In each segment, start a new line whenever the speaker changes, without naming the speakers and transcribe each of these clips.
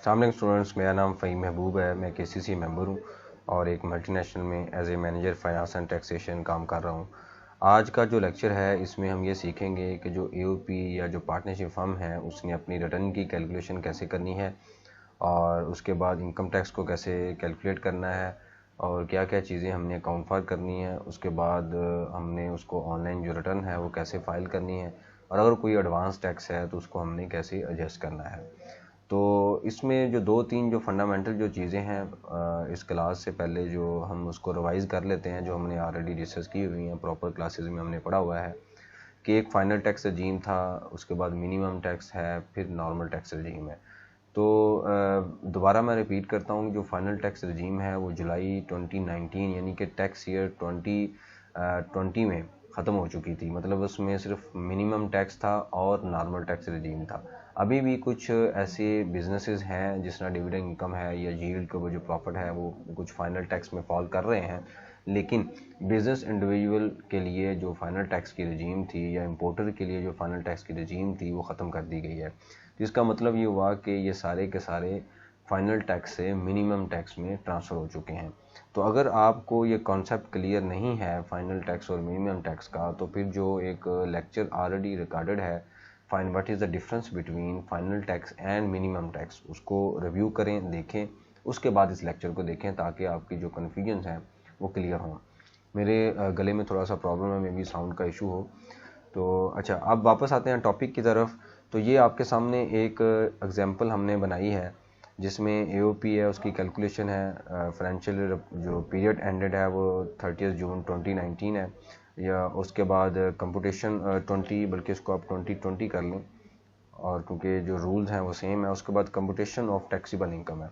सामने स्टूडेंट्स, मेरा नाम फ़हीम महबूब है। मैं KCC मेंबर हूँ और एक मल्टीनेशनल में as a manager finance and taxation काम कर रहा हूँ। आज का जो लेक्चर है इसमें हम ये सीखेंगे कि जो AOP या जो पार्टनरशिप फर्म है उसने अपनी रिटर्न की कैलकुलेशन कैसे करनी है और उसके बाद इनकम टैक्स को कैसे कैलकुलेट करना है और क्या क्या चीज़ें हमने अकाउंट फॉर करनी है। उसके बाद हमने उसको ऑनलाइन जो रिटर्न है वो कैसे फ़ाइल करनी है और अगर कोई एडवांस टैक्स है तो उसको हमने कैसे एडजस्ट करना है। तो इसमें जो दो तीन जो फंडामेंटल जो चीज़ें हैं इस क्लास से पहले जो हम उसको रिवाइज़ कर लेते हैं, जो हमने ऑलरेडी डिस्कस की हुई हैं, प्रॉपर क्लासेस में हमने पढ़ा हुआ है कि एक फ़ाइनल टैक्स रजीम था, उसके बाद मिनिमम टैक्स है, फिर नॉर्मल टैक्स रजीम है। तो दोबारा मैं रिपीट करता हूँ, जो फ़ाइनल टैक्स रजीम है वो जुलाई 2019 यानी कि टैक्स ईयर 2020 में ख़त्म हो चुकी थी। मतलब उसमें सिर्फ मिनिमम टैक्स था और नॉर्मल टैक्स रजीम था। अभी भी कुछ ऐसे बिजनेसेस हैं जिस तरह डिविडेंड इनकम है या यील्ड को जो प्रॉफिट है वो कुछ फाइनल टैक्स में फॉल कर रहे हैं, लेकिन बिज़नेस इंडिविजुअल के लिए जो फाइनल टैक्स की रजीम थी या इंपोर्टर के लिए जो फाइनल टैक्स की रजीम थी वो ख़त्म कर दी गई है। तो इसका मतलब ये हुआ कि ये सारे के सारे फाइनल टैक्स से मिनिमम टैक्स में ट्रांसफ़र हो चुके हैं। तो अगर आपको ये कॉन्सेप्ट क्लियर नहीं है फाइनल टैक्स और मिनिमम टैक्स का, तो फिर जो एक लेक्चर ऑलरेडी रिकॉर्डेड है, fine what is the difference between final tax and minimum tax, उसको रिव्यू करें, देखें, उसके बाद इस लेक्चर को देखें ताकि आपकी जो कन्फ्यूजन है वो क्लियर हों। मेरे गले में थोड़ा सा प्रॉब्लम है, मे बी साउंड का इशू हो। तो अच्छा, अब वापस आते हैं टॉपिक की तरफ। तो ये आपके सामने एक एग्जांपल हमने बनाई है जिसमें AOP है, उसकी कैलकुलेशन है। फाइनेंशियल जो पीरियड एंडेड है वो 30 जून 2019 है, या उसके बाद कंप्यूटेशन 20, बल्कि इसको आप 2020 कर लें और क्योंकि जो रूल्स हैं वो सेम है। उसके बाद कंप्यूटेशन ऑफ टैक्सेबल इनकम है।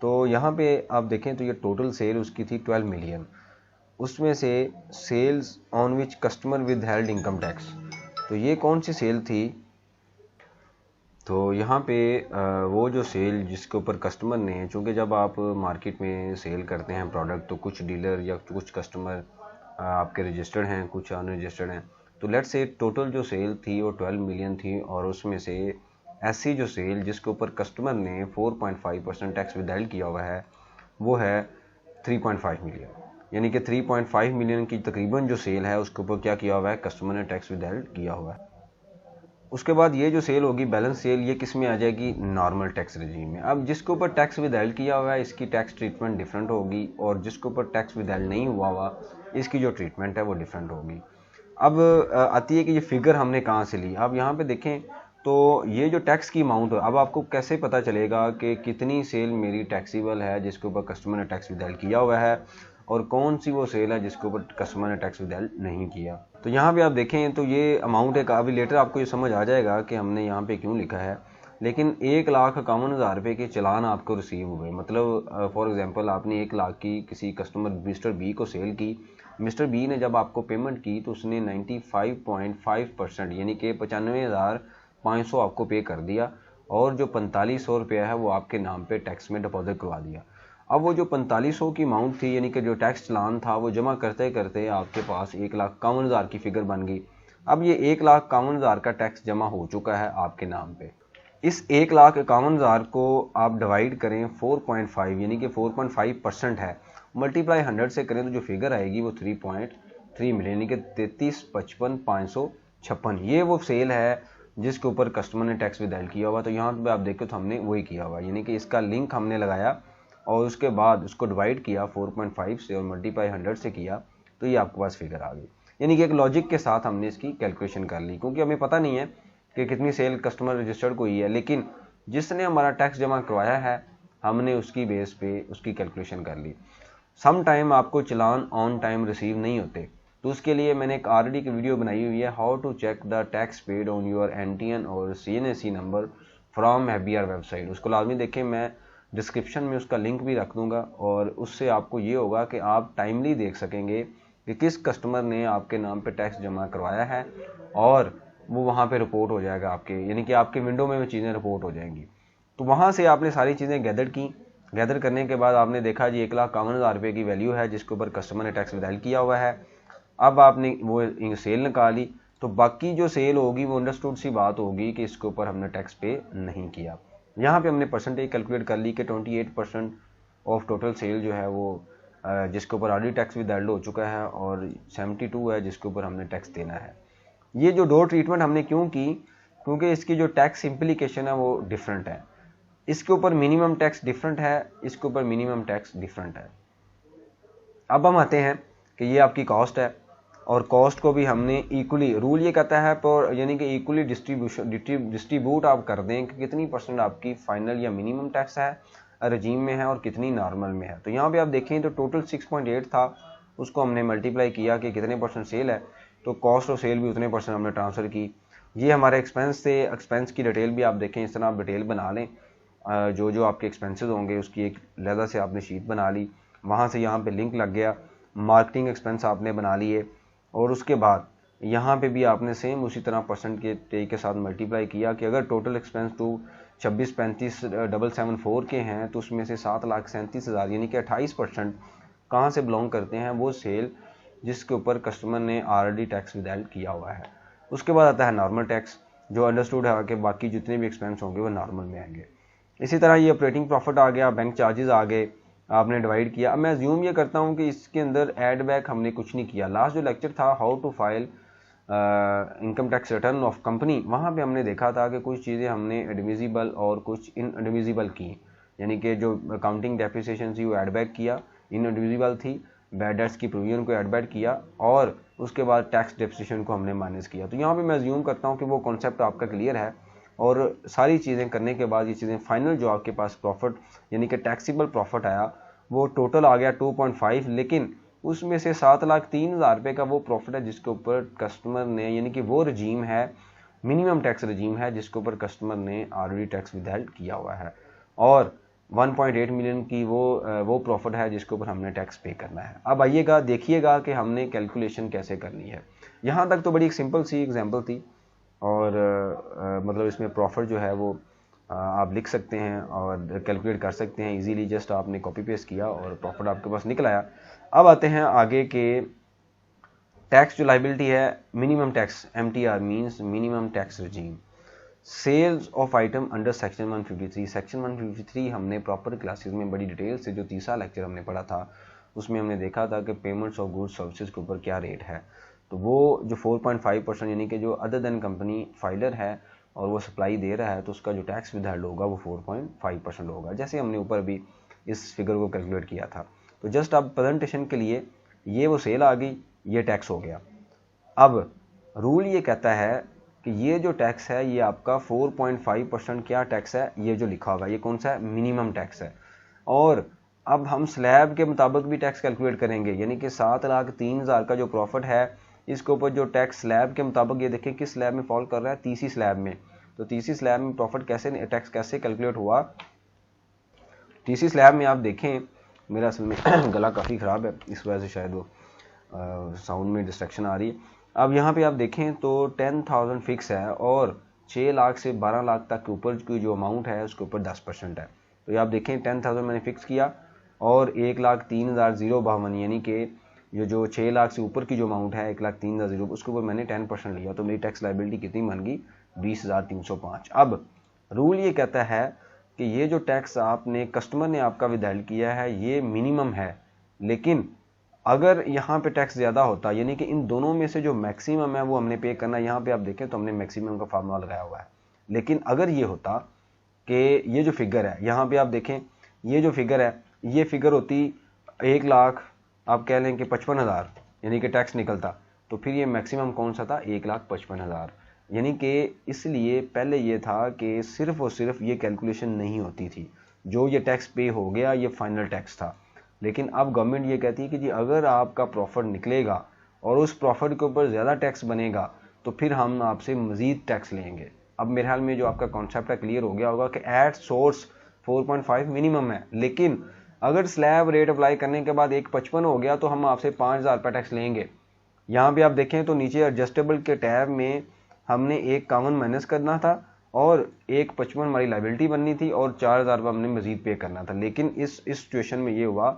तो यहाँ पे आप देखें तो ये टोटल सेल उसकी थी 12 मिलियन। उसमें से sales on which customer withheld income tax, तो ये कौन सी सेल थी? तो यहाँ पे वो जो सेल जिसके ऊपर कस्टमर ने, चूँकि जब आप मार्केट में सेल करते हैं प्रोडक्ट तो कुछ डीलर या कुछ कस्टमर आपके रजिस्टर्ड हैं, कुछ अनरजिस्टर्ड हैं। तो लेट्स से टोटल जो सेल थी वो 12 मिलियन थी और उसमें से ऐसी जो सेल जिसके ऊपर कस्टमर ने 4.5% टैक्स विदहेल्ड किया हुआ है वो है 3.5 मिलियन। यानी कि 3.5 मिलियन की तकरीबन जो सेल है उसके ऊपर क्या किया हुआ है, कस्टमर ने टैक्स विदहेल्ड किया हुआ है। उसके बाद ये जो सेल होगी बैलेंस सेल, ये किस में आ जाएगी, नॉर्मल टैक्स रजीम में। अब जिसके ऊपर टैक्स विदहेल्ड किया हुआ है इसकी टैक्स ट्रीटमेंट डिफरेंट होगी और जिसके ऊपर टैक्स विदहेल्ड नहीं हुआ हुआ इसकी जो ट्रीटमेंट है वो डिफरेंट होगी। अब आती है कि ये फिगर हमने कहाँ से ली। अब यहाँ पे देखें तो ये जो टैक्स की अमाउंट है, अब आपको कैसे पता चलेगा कि कितनी सेल मेरी टैक्सीबल है जिसके ऊपर कस्टमर ने टैक्स विदहेल्ड किया हुआ है और कौन सी वो सेल है जिसके ऊपर कस्टमर ने टैक्स विदहेल्ड नहीं किया। तो यहाँ पे आप देखें तो ये अमाउंट है, अभी लेटर आपको ये समझ आ जाएगा कि हमने यहाँ पे क्यों लिखा है। लेकिन 1,51,000 रुपये के चलान आपको रिसीव हुए, मतलब फॉर एग्जांपल आपने 1 लाख की किसी कस्टमर मिस्टर बी को सेल की। मिस्टर बी ने जब आपको पेमेंट की तो उसने 95.5% यानी कि 95,500 आपको पे कर दिया और जो 4500 रुपया है वो आपके नाम पे टैक्स में डिपॉजिट करवा दिया। अब वो जो 4500 की अमाउंट थी यानी कि जो टैक्स चलान था वो जमा करते करते आपके पास 1,51,000 की फिगर बन गई। अब ये 1,51,000 का टैक्स जमा हो चुका है आपके नाम पे। इस 1,51,000 को आप डिवाइड करें 4.5 यानी कि 4.5% है, मल्टीप्लाई 100 से करें तो जो फिगर आएगी वो 3.3 मिलियन यानी कि 33,55,556। ये वो सेल है जिसके ऊपर कस्टमर ने टैक्स विदहेल्ड किया हुआ। तो यहाँ पे आप देखो तो हमने वही किया हुआ, यानी कि इसका लिंक हमने लगाया और उसके बाद उसको डिवाइड किया 4.5 से और मल्टीप्लाई 100 से किया तो ये आपके पास फिगर आ गई। यानी कि एक लॉजिक के साथ हमने इसकी कैलकुलेशन कर ली, क्योंकि हमें पता नहीं है कि कितनी सेल कस्टमर रजिस्टर्ड को ही है, लेकिन जिसने हमारा टैक्स जमा करवाया है हमने उसकी बेस पे उसकी कैलकुलेशन कर ली। सम टाइम आपको चलान ऑन टाइम रिसीव नहीं होते, तो उसके लिए मैंने एक ऑलरेडी की वीडियो बनाई हुई है, how to check the tax paid on your NTN और CNAC number from FBR website. उसको लाजमी देखें, मैं डिस्क्रिप्शन में उसका लिंक भी रख दूंगा और उससे आपको ये होगा कि आप टाइमली देख सकेंगे कि किस कस्टमर ने आपके नाम पे टैक्स जमा करवाया है और वो वहाँ पे रिपोर्ट हो जाएगा आपके, यानी कि आपके विंडो में वो चीज़ें रिपोर्ट हो जाएंगी। तो वहाँ से आपने सारी चीज़ें गैदर की। गैदर करने के बाद आपने देखा जी 1,51,000 रुपये की वैल्यू है जिसके ऊपर कस्टमर ने टैक्स विदहेल्ड किया हुआ है। अब आपने वो सेल निकाली तो बाकी जो सेल होगी वो अंडरस्टूड सी बात होगी कि इसके ऊपर हमने टैक्स पे नहीं किया। यहाँ पे हमने परसेंटेज कैलकुलेट कर ली कि 28% ऑफ टोटल सेल जो है वो जिसके ऊपर ऑलरेडी टैक्स विद हो चुका है और 72 है जिसके ऊपर हमने टैक्स देना है। ये जो दो ट्रीटमेंट हमने क्यों की, क्योंकि इसकी जो टैक्स इम्प्लीकेशन है वो डिफरेंट है। इसके ऊपर मिनिमम टैक्स डिफरेंट है, इसके ऊपर मिनिमम टैक्स डिफरेंट है। अब हम आते हैं कि ये आपकी कॉस्ट है और कॉस्ट को भी हमने इक्वली, रूल ये कहता है पर यानी कि इक्वली डिस्ट्रीब्यूट आप कर दें कि कितनी परसेंट आपकी फाइनल या मिनिमम टैक्स है रजीम में है और कितनी नॉर्मल में है। तो यहाँ पे आप देखें तो टोटल 6.8 था, उसको हमने मल्टीप्लाई किया कि कितने परसेंट सेल है, तो कॉस्ट ऑफ सेल भी उतने परसेंट हमने ट्रांसफ़र की। ये हमारे एक्सपेंस थे, एक्सपेंस की डिटेल भी आप देखें, इस तरह आप डिटेल बना लें, जो जो आपके एक्सपेंसेस होंगे उसकी एक लहदा से आपने शीट बना ली, वहाँ से यहाँ पे लिंक लग गया, मार्केटिंग एक्सपेंस आपने बना लिए और उसके बाद यहाँ पे भी आपने सेम उसी तरह परसेंट के साथ मल्टीप्लाई किया कि अगर टोटल एक्सपेंस टू 26,35,774 के हैं तो उसमें से 7,37,000 यानी कि 28% कहाँ से बिलोंग करते हैं, वो सेल जिसके ऊपर कस्टमर ने ऑलरेडी टैक्स विदाउट किया हुआ है। उसके बाद आता है नॉर्मल टैक्स, जो अंडरस्टूड है कि बाकी जितने भी एक्सपेंस होंगे वो नॉर्मल में आएंगे। इसी तरह ये ऑपरेटिंग प्रॉफिट आ गया, बैंक चार्जेस आ गए, आपने डिवाइड किया। अब मैं अज्यूम ये करता हूँ कि इसके अंदर ऐड बैक हमने कुछ नहीं किया। लास्ट जो लेक्चर था how to file income tax return of company, वहाँ पे हमने देखा था कि कुछ चीज़ें हमने एडमिजिबल और कुछ इनएडमिजिबल की, यानी कि जो अकाउंटिंग डेप्रिसिएशन थी वो ऐड बैक किया, इनएडमिजिबल थी बैड डेट्स की प्रोविजन को ऐड बैक किया और उसके बाद टैक्स डेप्रिसिएशन को हमने माइनस किया। तो यहाँ पे मैं अज्यूम करता हूँ कि वो कॉन्सेप्ट आपका क्लियर है और सारी चीज़ें करने के बाद ये चीज़ें फाइनल जो आपके पास प्रॉफिट यानी कि टैक्सीबल प्रॉफिट आया वो टोटल आ गया 2.5, लेकिन उसमें से 7,03,000 रुपये का वो प्रॉफिट है जिसके ऊपर कस्टमर ने, यानी कि वो रजीम है, मिनिमम टैक्स रजीम है जिसके ऊपर कस्टमर ने ऑलरेडी टैक्स विदहेल्ड किया हुआ है, और 1.8 मिलियन की वो प्रॉफिट है जिसके ऊपर हमने टैक्स पे करना है। अब आइएगा देखिएगा कि हमने कैलकुलेशन कैसे करनी है। यहाँ तक तो बड़ी एक सिंपल सी एग्जाम्पल थी और मतलब इसमें प्रॉफिट जो है वो आप लिख सकते हैं और कैलकुलेट कर सकते हैं इजीली, जस्ट आपने कॉपी पेस्ट किया और प्रॉफिट आपके पास निकल आया। अब आते हैं आगे के टैक्स जो लाइबिलिटी है, minimum tax, MTR means minimum tax regime, sales of item under section 153। Section 153 हमने प्रॉपर क्लासेस में बड़ी डिटेल से, जो तीसरा लेक्चर हमने पढ़ा था उसमें हमने देखा था कि पेमेंट्स ऑफ गुड्स सर्विसेज के ऊपर क्या रेट है। तो वो जो 4.5% यानी कि जो अदर देन कंपनी फाइलर है और वो सप्लाई दे रहा है तो उसका जो टैक्स विदहेल्ड होगा वो 4.5% होगा, जैसे हमने ऊपर भी इस फिगर को कैलकुलेट किया था। तो जस्ट अब प्रेजेंटेशन के लिए ये वो सेल आ गई, ये टैक्स हो गया। अब रूल ये कहता है कि ये जो टैक्स है ये आपका 4.5% क्या टैक्स है, ये जो लिखा होगा ये कौन सा है, मिनिमम टैक्स है। और अब हम स्लैब के मुताबिक भी टैक्स कैलकुलेट करेंगे, यानी कि 7,03,000 का जो प्रॉफिट है इसके ऊपर जो टैक्स स्लैब के मुताबिक, ये देखें किस स्लैब में फॉल कर रहा है, तीसरी स्लैब में। तो तीसरी स्लैब में प्रॉफिट कैसे, टैक्स कैसे कैलकुलेट हुआ, तीसरी स्लैब में आप देखें, मेरा असल में गला काफ़ी ख़राब है इस वजह से शायद वो साउंड में डिस्ट्रैक्शन आ रही है। अब यहाँ पे आप देखें तो 10,000 फिक्स है और 6 लाख से 12 लाख तक के ऊपर की जो अमाउंट है उसके ऊपर 10% है। तो ये आप देखें 10,000 मैंने फिक्स किया और 1,03,052 यानी कि ये जो 6 लाख से ऊपर की जो अमाउंट है 1,03,000 उसके ऊपर मैंने 10% लिया, तो मेरी टैक्स लाइबिलिटी कितनी बन गई, 20,305। अब रूल ये कहता है कि ये जो टैक्स आपने कस्टमर ने आपका विदहेल्ड किया है ये मिनिमम है, लेकिन अगर यहाँ पे टैक्स ज़्यादा होता, यानी कि इन दोनों में से जो मैक्सिमम है वो हमने पे करना, यहाँ पे आप देखें तो हमने मैक्सिमम का फार्मूला लगाया हुआ है। लेकिन अगर ये होता कि ये जो फिगर है, यहाँ पे आप देखें ये जो फिगर है ये फिगर होती 1 लाख, आप कह लें कि 55,000 यानी कि टैक्स निकलता, तो फिर ये मैक्सिमम कौन सा था, 1,55,000। यानी कि इसलिए पहले ये था कि सिर्फ और सिर्फ ये कैलकुलेशन नहीं होती थी, जो ये टैक्स पे हो गया ये फाइनल टैक्स था। लेकिन अब गवर्नमेंट ये कहती है कि जी अगर आपका प्रॉफिट निकलेगा और उस प्रॉफिट के ऊपर ज़्यादा टैक्स बनेगा तो फिर हम आपसे मज़ीद टैक्स लेंगे। अब मेरे ख्याल में जो आपका कॉन्सेप्ट है क्लियर हो गया होगा कि एट सोर्स 4.5 मिनिमम है, लेकिन अगर स्लैब रेट अप्लाई करने के बाद 1.55 हो गया तो हम आपसे 5,000 रुपये टैक्स लेंगे। यहाँ पे आप देखें तो नीचे एडजस्टेबल के टैब में हमने 1,51 माइनस करना था और 1.55 हमारी लाइबिलिटी बननी थी और 4,000 रुपये हमने मजीद पे करना था। लेकिन इस सिचुएशन में ये हुआ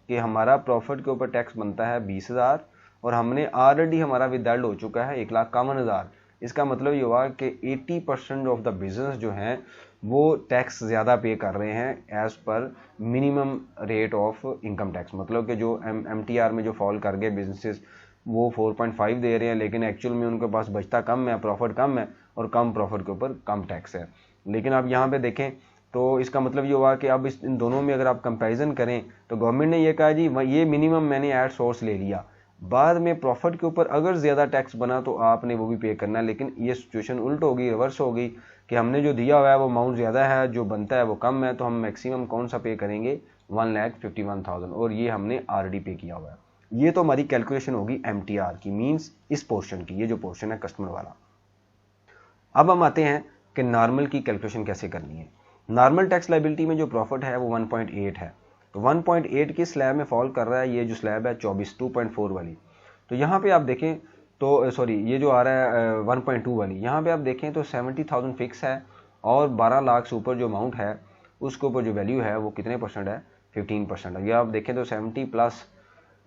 कि हमारा प्रॉफिट के ऊपर टैक्स बनता है 20,000 और हमने ऑलरेडी हमारा विदहेल्ड हो चुका है 1,51,000। इसका मतलब ये हुआ कि 80% ऑफ द बिजनेस जो है वो टैक्स ज़्यादा पे कर रहे हैं as per minimum rate of income tax. मतलब कि जो MTR में जो फॉल कर गए बिजनेसेस वो 4.5 दे रहे हैं, लेकिन एक्चुअल में उनके पास बचता कम है, प्रॉफिट कम है और कम प्रॉफिट के ऊपर कम टैक्स है। लेकिन आप यहाँ पे देखें तो इसका मतलब ये हुआ कि अब इन दोनों में अगर आप कंपैरिजन करें तो गवर्नमेंट ने ये कहा जी ये मिनिमम मैंने ऐड सोर्स ले लिया, बाद में प्रॉफिट के ऊपर अगर ज़्यादा टैक्स बना तो आपने वो भी पे करना है। लेकिन ये सिचुएशन उल्ट होगी, रिवर्स होगी कि हमने जो दिया हुआ है वो अमाउंट ज़्यादा है, जो बनता है वो कम है, तो हम मैक्सिमम कौन सा पे करेंगे 1,51,000 और ये हमने ऑलरेडी पे किया हुआ है। ये तो हमारी कैलकुलेशन होगी MTR की, मीन्स इस पोर्शन की, ये जो पोर्शन है कस्टमर वाला। अब हम आते हैं कि नॉर्मल की कैलकुलेशन कैसे करनी है। नॉर्मल टैक्स लायबिलिटी में जो प्रॉफिट है वो 1.8 है, तो 1.8 की स्लैब में फॉल कर रहा है ये जो स्लैब है 2.4 वाली। तो यहाँ पे आप देखें तो सॉरी ये जो आ रहा है 1.2 वाली, यहाँ पे आप देखें तो 70,000 फिक्स है और 12 लाख से ऊपर जो अमाउंट है उसके ऊपर जो वैल्यू है वो कितने परसेंट है, 15% है। ये आप देखें तो 70 प्लस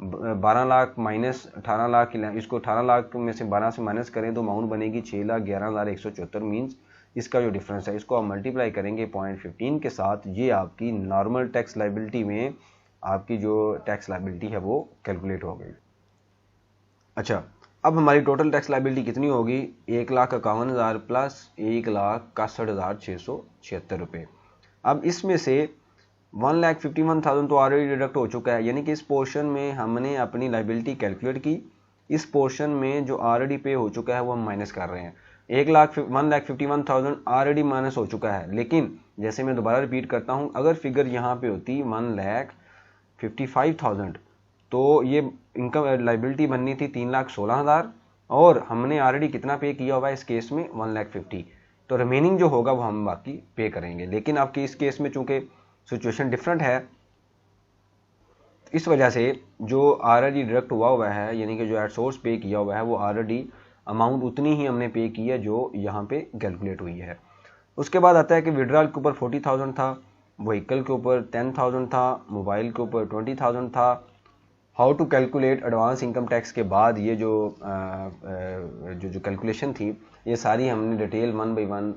12 लाख माइनस 18 लाख, इसको 18 लाख में से 12 से माइनस करें तो अमाउंट बनेगी 6,11,174। मीन्स इसका जो डिफरेंस है इसको आप मल्टीप्लाई करेंगे 0.15 के साथ, ये आपकी नॉर्मल टैक्स लायबिलिटी में आपकी जो टैक्स लायबिलिटी है वो कैलकुलेट हो गई। अच्छा, अब हमारी टोटल टैक्स लायबिलिटी कितनी होगी, 1,51,000 प्लस 1,61,676 रुपये। अब इसमें से 1,51,000 तो ऑलरेडी डिडक्ट हो चुका है, यानी कि इस पोर्शन में हमने अपनी लायबिलिटी कैलकुलेट की, इस पोर्शन में जो ऑलरेडी पे हो चुका है वो हम माइनस कर रहे हैं। 1,51,000 ऑलरेडी माइनस हो चुका है, लेकिन जैसे मैं दोबारा रिपीट करता हूं, अगर फिगर यहाँ पे होती 1,55,000 तो ये इनकम लायबिलिटी बननी थी 3,16,000 और हमने ऑलरेडी कितना पे किया हुआ है इस केस में 1,50,000, तो रिमेनिंग जो होगा वो हम बाकी पे करेंगे। लेकिन आपकी इस केस में चूंकि सिचुएशन डिफरेंट है, इस वजह से जो ऑलरेडी डिडक्ट हुआ है यानी कि जो एट सोर्स पे किया हुआ है वो ऑलरेडी अमाउंट उतनी ही हमने पे की है जो यहाँ पे कैलकुलेट हुई है। उसके बाद आता है कि विड्रॉल के ऊपर 40,000 था, व्हीकल के ऊपर 10,000 था, मोबाइल के ऊपर 20,000 था। How to calculate advance income tax के बाद ये जो कैलकुलेशन थी ये सारी हमने डिटेल 1 बाई 1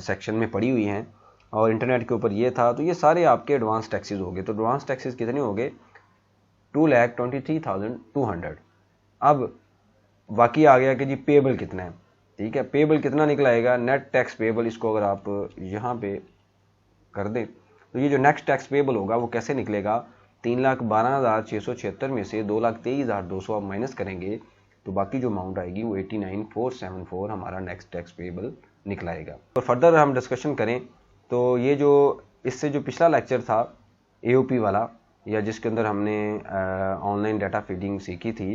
सेक्शन में पढ़ी हुई हैं और इंटरनेट के ऊपर ये था। तो ये सारे आपके एडवांस टैक्सेस हो गए। तो एडवांस टैक्सेस कितने हो गए, 2,23,200। अब बाकी आ गया कि जी पेबल कितना है। ठीक है, पेबल कितना निकलाएगा, नेट टैक्स पेबल, इसको अगर आप यहाँ पे कर दें तो ये जो नेक्स्ट टैक्स पेबल होगा वो कैसे निकलेगा, 3,12,676 में से 2,23,200 आप माइनस करेंगे तो बाकी जो अमाउंट आएगी वो 89,474 हमारा नेक्स्ट टैक्स पेबल निकलाएगा। और फर्दर हम डिस्कशन करें तो ये जो इससे जो पिछला लेक्चर था AOP वाला, या जिसके अंदर हमने ऑनलाइन डाटा फीडिंग सीखी थी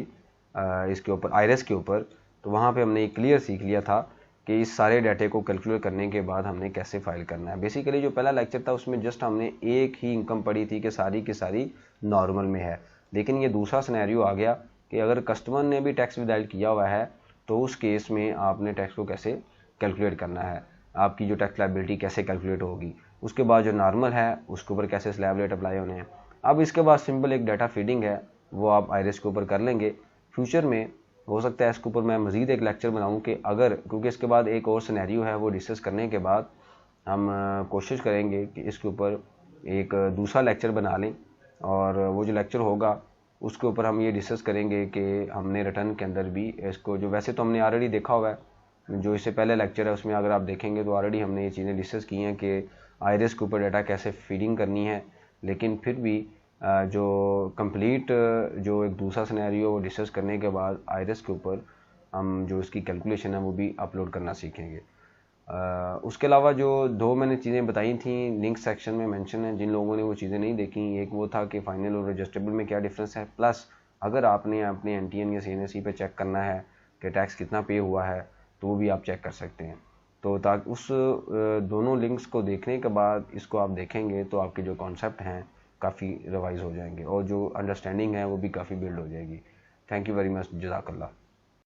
इसके ऊपर IRS के ऊपर, तो वहाँ पे हमने क्लियर सीख लिया था कि इस सारे डाटे को कैलकुलेट करने के बाद हमने कैसे फाइल करना है। बेसिकली जो पहला लेक्चर था उसमें जस्ट हमने एक ही इनकम पढ़ी थी कि सारी की सारी नॉर्मल में है, लेकिन ये दूसरा सिनेरियो आ गया कि अगर कस्टमर ने भी टैक्स विदाइल किया हुआ है तो उस केस में आपने टैक्स को कैसे कैलकुलेट करना है, आपकी जो टैक्स लायबिलिटी कैसे कैलकुलेट होगी, उसके बाद जो नॉर्मल है उसके ऊपर कैसे स्लैब रेट अप्लाई होने हैं। अब इसके बाद सिंपल एक डाटा फीडिंग है वो आप IRS के ऊपर कर लेंगे। फ्यूचर में हो सकता है इसके ऊपर मैं मज़ीद एक लेक्चर बनाऊं कि अगर, क्योंकि इसके बाद एक और सिनेरियो है वो डिस्कस करने के बाद हम कोशिश करेंगे कि इसके ऊपर एक दूसरा लेक्चर बना लें और वो जो लेक्चर होगा उसके ऊपर हम ये डिस्कस करेंगे कि हमने रिटर्न के अंदर भी इसको, जो वैसे तो हमने ऑलरेडी देखा हुआ है, जो इससे पहले लेक्चर है उसमें अगर आप देखेंगे तो ऑलरेडी हमने ये चीज़ें डिस्कस की हैं कि IRS के ऊपर डाटा कैसे फीडिंग करनी है, लेकिन फिर भी जो कंप्लीट जो एक दूसरा सिनेरियो वो डिस्कस करने के बाद IRS के ऊपर हम जो इसकी कैलकुलेशन है वो भी अपलोड करना सीखेंगे। उसके अलावा जो दो मैंने चीज़ें बताई थी लिंक सेक्शन में मेंशन है, जिन लोगों ने वो चीज़ें नहीं देखी, एक वो था कि फाइनल और एडजस्टेबल में क्या डिफरेंस है, प्लस अगर आपने अपने NTN या CNSE पे चेक करना है कि टैक्स कितना पे हुआ है तो वो भी आप चेक कर सकते हैं। तो ताकि उस दोनों लिंक्स को देखने के बाद इसको आप देखेंगे तो आपके जो कॉन्सेप्ट हैं काफ़ी रिवाइज हो जाएंगे और जो अंडरस्टैंडिंग है वो भी काफ़ी बिल्ड हो जाएगी। थैंक यू वेरी मच, जज़ाकल्लाह।